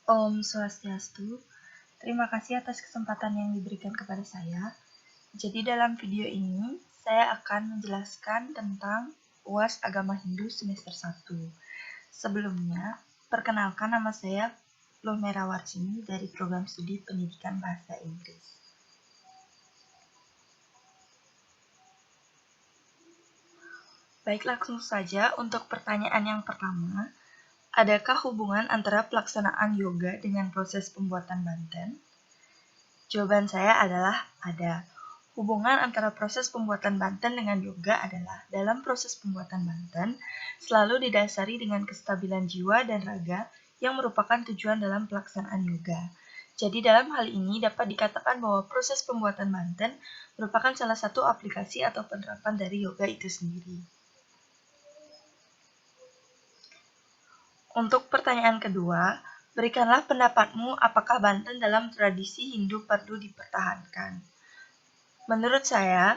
Om Swastiastu, terima kasih atas kesempatan yang diberikan kepada saya. Jadi dalam video ini, saya akan menjelaskan tentang UAS Agama Hindu semester 1. Sebelumnya, perkenalkan nama saya Lohmera Warsini dari Program Studi Pendidikan Bahasa Inggris. Baik, langsung saja untuk pertanyaan yang pertama. Adakah hubungan antara pelaksanaan yoga dengan proses pembuatan banten? Jawaban saya adalah ada. Hubungan antara proses pembuatan banten dengan yoga adalah dalam proses pembuatan banten selalu didasari dengan kestabilan jiwa dan raga yang merupakan tujuan dalam pelaksanaan yoga. Jadi dalam hal ini dapat dikatakan bahwa proses pembuatan banten merupakan salah satu aplikasi atau penerapan dari yoga itu sendiri. Untuk pertanyaan kedua, berikanlah pendapatmu apakah banten dalam tradisi Hindu perlu dipertahankan. Menurut saya,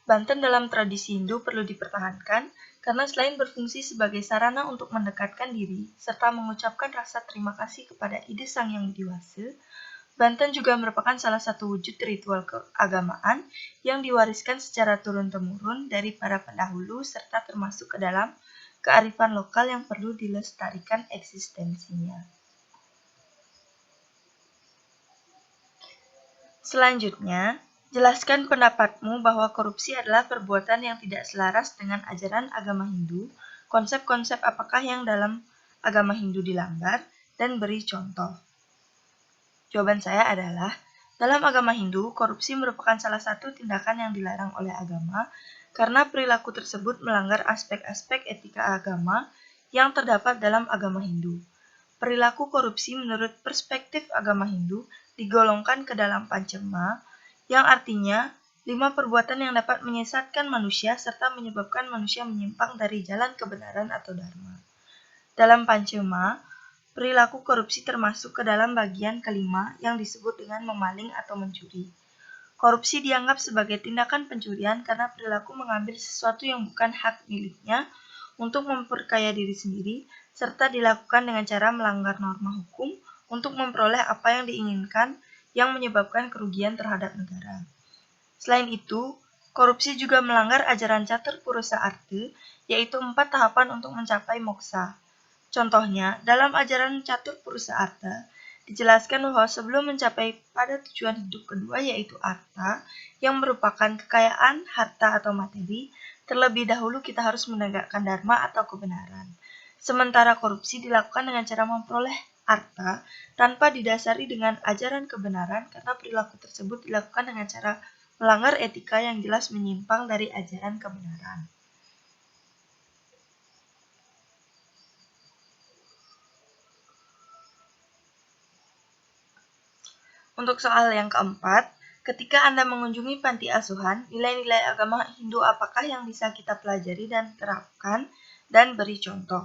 banten dalam tradisi Hindu perlu dipertahankan karena selain berfungsi sebagai sarana untuk mendekatkan diri serta mengucapkan rasa terima kasih kepada ide Sang Yang Widi Wasa, banten juga merupakan salah satu wujud ritual keagamaan yang diwariskan secara turun-temurun dari para pendahulu serta termasuk ke dalam kearifan lokal yang perlu dilestarikan eksistensinya. Selanjutnya, jelaskan pendapatmu bahwa korupsi adalah perbuatan yang tidak selaras dengan ajaran agama Hindu. Konsep-konsep apakah yang dalam agama Hindu dilanggar, dan beri contoh. Jawaban saya adalah, dalam agama Hindu, korupsi merupakan salah satu tindakan yang dilarang oleh agama karena perilaku tersebut melanggar aspek-aspek etika agama yang terdapat dalam agama Hindu. Perilaku korupsi menurut perspektif agama Hindu digolongkan ke dalam pancema, yang artinya 5 perbuatan yang dapat menyesatkan manusia serta menyebabkan manusia menyimpang dari jalan kebenaran atau dharma. Dalam pancema, perilaku korupsi termasuk ke dalam bagian kelima yang disebut dengan memaling atau mencuri. Korupsi dianggap sebagai tindakan pencurian karena perilaku mengambil sesuatu yang bukan hak miliknya untuk memperkaya diri sendiri, serta dilakukan dengan cara melanggar norma hukum untuk memperoleh apa yang diinginkan yang menyebabkan kerugian terhadap negara. Selain itu, korupsi juga melanggar ajaran Catur Purusa Arta, yaitu 4 tahapan untuk mencapai moksa. Contohnya, dalam ajaran Catur Purusa Arta, dijelaskan bahwa sebelum mencapai pada tujuan hidup kedua yaitu arta, yang merupakan kekayaan, harta atau materi, terlebih dahulu kita harus menegakkan dharma atau kebenaran. Sementara korupsi dilakukan dengan cara memperoleh harta tanpa didasari dengan ajaran kebenaran karena perilaku tersebut dilakukan dengan cara melanggar etika yang jelas menyimpang dari ajaran kebenaran. Untuk soal yang keempat, ketika Anda mengunjungi panti asuhan, nilai-nilai agama Hindu apakah yang bisa kita pelajari dan terapkan, dan beri contoh.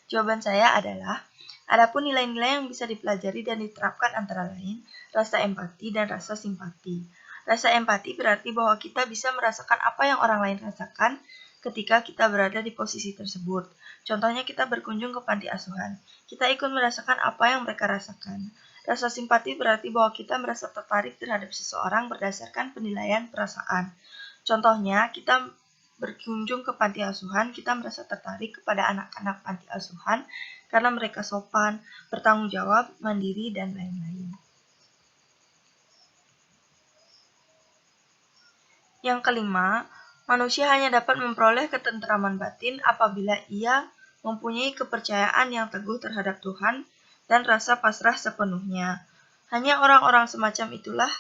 Jawaban saya adalah, adapun nilai-nilai yang bisa dipelajari dan diterapkan antara lain, rasa empati dan rasa simpati. Rasa empati berarti bahwa kita bisa merasakan apa yang orang lain rasakan ketika kita berada di posisi tersebut. Contohnya kita berkunjung ke panti asuhan, kita ikut merasakan apa yang mereka rasakan. Rasa simpati berarti bahwa kita merasa tertarik terhadap seseorang berdasarkan penilaian perasaan. Contohnya, kita berkunjung ke panti asuhan, kita merasa tertarik kepada anak-anak panti asuhan karena mereka sopan, bertanggung jawab, mandiri, dan lain-lain. Yang kelima, manusia hanya dapat memperoleh ketentraman batin apabila ia mempunyai kepercayaan yang teguh terhadap Tuhan dan rasa pasrah sepenuhnya. Hanya orang-orang semacam itulah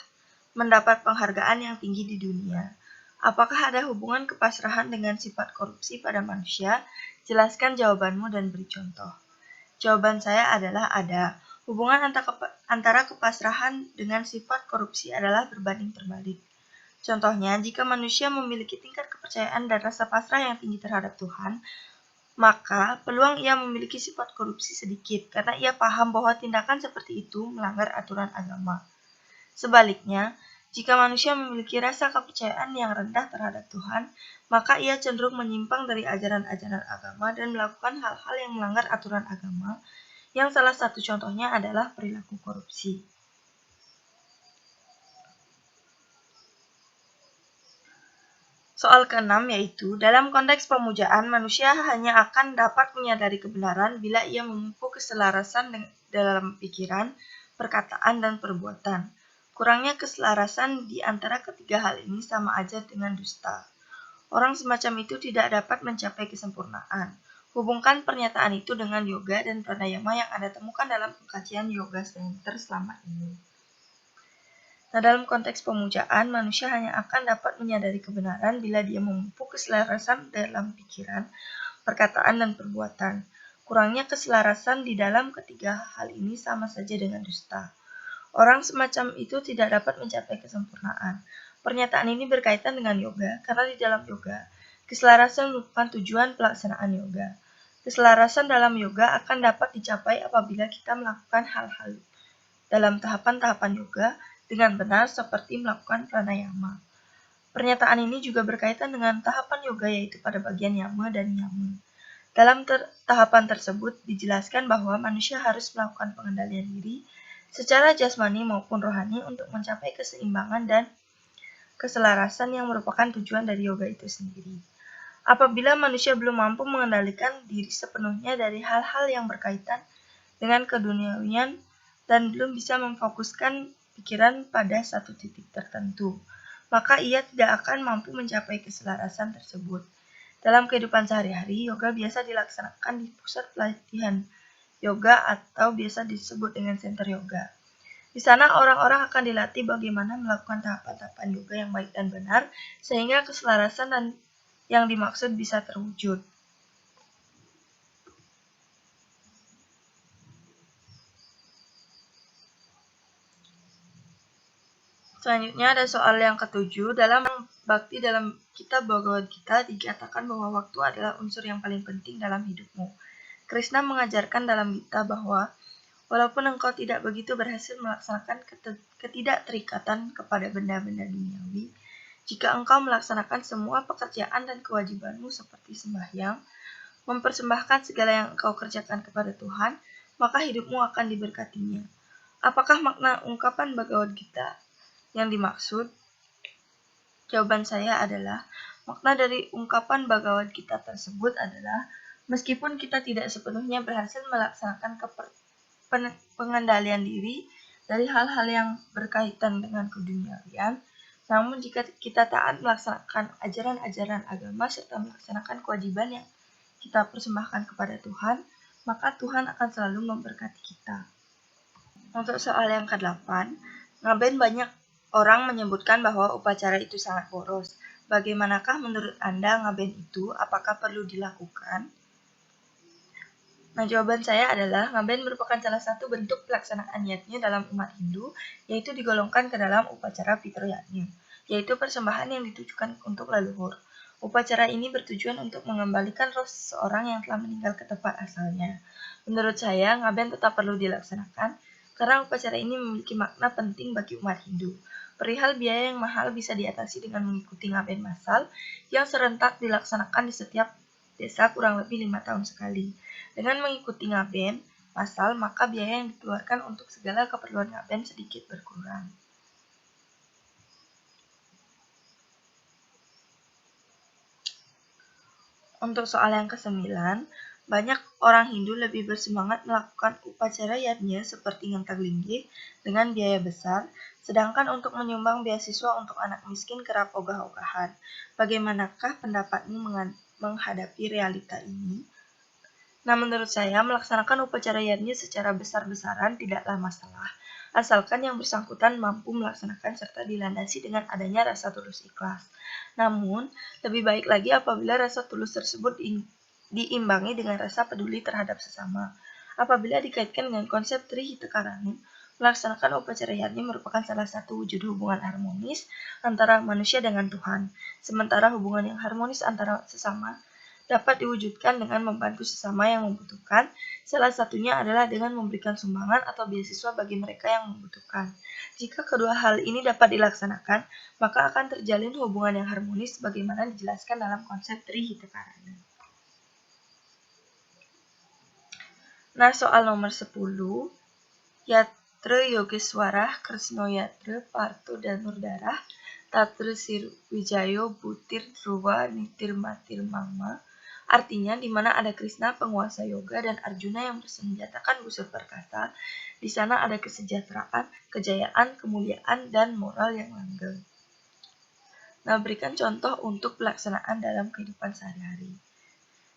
mendapat penghargaan yang tinggi di dunia. Apakah ada hubungan kepasrahan dengan sifat korupsi pada manusia? Jelaskan jawabanmu dan beri contoh. Jawaban saya adalah ada. Hubungan antara kepasrahan dengan sifat korupsi adalah berbanding terbalik. Contohnya, jika manusia memiliki tingkat kepercayaan dan rasa pasrah yang tinggi terhadap Tuhan, maka peluang ia memiliki sifat korupsi sedikit karena ia paham bahwa tindakan seperti itu melanggar aturan agama. Sebaliknya, jika manusia memiliki rasa kepercayaan yang rendah terhadap Tuhan, maka ia cenderung menyimpang dari ajaran-ajaran agama dan melakukan hal-hal yang melanggar aturan agama yang salah satu contohnya adalah perilaku korupsi. Soal ke-6 yaitu, dalam konteks pemujaan, manusia hanya akan dapat menyadari kebenaran bila ia memupuk keselarasan dalam pikiran, perkataan, dan perbuatan. Kurangnya keselarasan di antara ketiga hal ini sama aja dengan dusta. Orang semacam itu tidak dapat mencapai kesempurnaan. Hubungkan pernyataan itu dengan yoga dan pranayama yang Anda temukan dalam pengkajian Yoga Center selama ini. Nah, dalam konteks pemujaan, manusia hanya akan dapat menyadari kebenaran bila dia memupuk keselarasan dalam pikiran, perkataan, dan perbuatan. Kurangnya keselarasan di dalam ketiga hal ini sama saja dengan dusta. Orang semacam itu tidak dapat mencapai kesempurnaan. Pernyataan ini berkaitan dengan yoga, karena di dalam yoga, keselarasan merupakan tujuan pelaksanaan yoga. Keselarasan dalam yoga akan dapat dicapai apabila kita melakukan hal-hal dalam tahapan-tahapan yoga dengan benar seperti melakukan pranayama. Pernyataan ini juga berkaitan dengan tahapan yoga yaitu pada bagian yama dan niyama. Dalam tahapan tersebut dijelaskan bahwa manusia harus melakukan pengendalian diri secara jasmani maupun rohani untuk mencapai keseimbangan dan keselarasan yang merupakan tujuan dari yoga itu sendiri. Apabila manusia belum mampu mengendalikan diri sepenuhnya dari hal-hal yang berkaitan dengan keduniawian dan belum bisa memfokuskan pikiran pada satu titik tertentu, maka ia tidak akan mampu mencapai keselarasan tersebut. Dalam kehidupan sehari-hari, yoga biasa dilaksanakan di pusat pelatihan yoga atau biasa disebut dengan center yoga. Di sana orang-orang akan dilatih bagaimana melakukan tahapan-tahapan yoga yang baik dan benar sehingga keselarasan dan yang dimaksud bisa terwujud. Selanjutnya ada soal yang ke-7. Dalam bakti dalam kitab Bhagavad Gita dikatakan bahwa waktu adalah unsur yang paling penting dalam hidupmu. Krishna mengajarkan dalam Gita bahwa walaupun engkau tidak begitu berhasil melaksanakan ketidakterikatan kepada benda-benda duniawi, jika engkau melaksanakan semua pekerjaan dan kewajibanmu seperti sembahyang, mempersembahkan segala yang engkau kerjakan kepada Tuhan, maka hidupmu akan diberkatinya. Apakah makna ungkapan Bhagavad Gita yang dimaksud? Jawaban saya adalah, makna dari ungkapan Bhagavad Gita tersebut adalah, meskipun kita tidak sepenuhnya berhasil melaksanakan pengendalian diri dari hal-hal yang berkaitan dengan keduniawian, namun jika kita taat melaksanakan ajaran-ajaran agama serta melaksanakan kewajiban yang kita persembahkan kepada Tuhan, maka Tuhan akan selalu memberkati kita. Untuk soal yang ke-8, ngaben banyak orang menyebutkan bahwa upacara itu sangat boros. Bagaimanakah menurut Anda ngaben itu? Apakah perlu dilakukan? Nah, jawaban saya adalah ngaben merupakan salah satu bentuk pelaksanaan yatnya dalam umat Hindu, yaitu digolongkan ke dalam upacara pitrayatnya, yaitu persembahan yang ditujukan untuk leluhur. Upacara ini bertujuan untuk mengembalikan roh seseorang yang telah meninggal ke tempat asalnya. Menurut saya, ngaben tetap perlu dilaksanakan, karena upacara ini memiliki makna penting bagi umat Hindu. Perihal biaya yang mahal bisa diatasi dengan mengikuti ngaben massal yang serentak dilaksanakan di setiap desa kurang lebih 5 tahun sekali. Dengan mengikuti ngaben massal, maka biaya yang dikeluarkan untuk segala keperluan ngaben sedikit berkurang. Untuk soal yang ke-9, banyak orang Hindu lebih bersemangat melakukan upacara yatnya seperti ngentag-linggih dengan biaya besar, sedangkan untuk menyumbang beasiswa untuk anak miskin kerap ogah-ogahan. Bagaimanakah pendapatmu menghadapi realita ini? Nah, menurut saya, melaksanakan upacara yatnya secara besar-besaran tidaklah masalah, asalkan yang bersangkutan mampu melaksanakan serta dilandasi dengan adanya rasa tulus ikhlas. Namun, lebih baik lagi apabila rasa tulus tersebut diimbangi dengan rasa peduli terhadap sesama. Apabila dikaitkan dengan konsep Trihita-Karana, melaksanakan upacara yatnya merupakan salah satu wujud hubungan harmonis antara manusia dengan Tuhan, sementara hubungan yang harmonis antara sesama dapat diwujudkan dengan membantu sesama yang membutuhkan, salah satunya adalah dengan memberikan sumbangan atau beasiswa bagi mereka yang membutuhkan. Jika kedua hal ini dapat dilaksanakan, maka akan terjalin hubungan yang harmonis sebagaimana dijelaskan dalam konsep Trihita-Karana. Nah, soal nomor 10, Yatra Yogeswara Kresno Yatra Parto Danurdarah Tatra Sriwijayo Butir Dhruwa Nitir Matir Mama. Artinya, di mana ada Krishna penguasa yoga dan Arjuna yang bersenjatakan busur perkasa, di sana ada kesejahteraan, kejayaan, kemuliaan, dan moral yang langgeng. Nah, berikan contoh untuk pelaksanaan dalam kehidupan sehari-hari.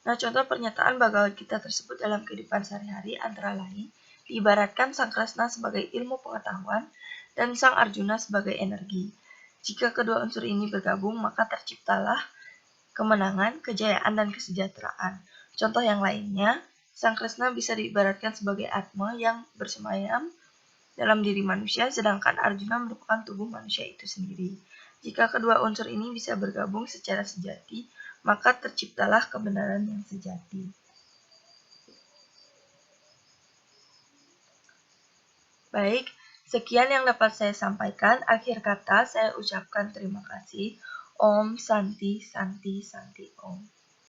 Nah, contoh pernyataan Bhagavad Gita tersebut dalam kehidupan sehari-hari antara lain, diibaratkan Sang Kresna sebagai ilmu pengetahuan dan Sang Arjuna sebagai energi. Jika kedua unsur ini bergabung, maka terciptalah kemenangan, kejayaan, dan kesejahteraan. Contoh yang lainnya, Sang Kresna bisa diibaratkan sebagai Atma yang bersemayam dalam diri manusia, sedangkan Arjuna merupakan tubuh manusia itu sendiri. Jika kedua unsur ini bisa bergabung secara sejati, maka terciptalah kebenaran yang sejati. Baik, sekian yang dapat saya sampaikan. Akhir kata, saya ucapkan terima kasih. Om Santi Santi Santi Om.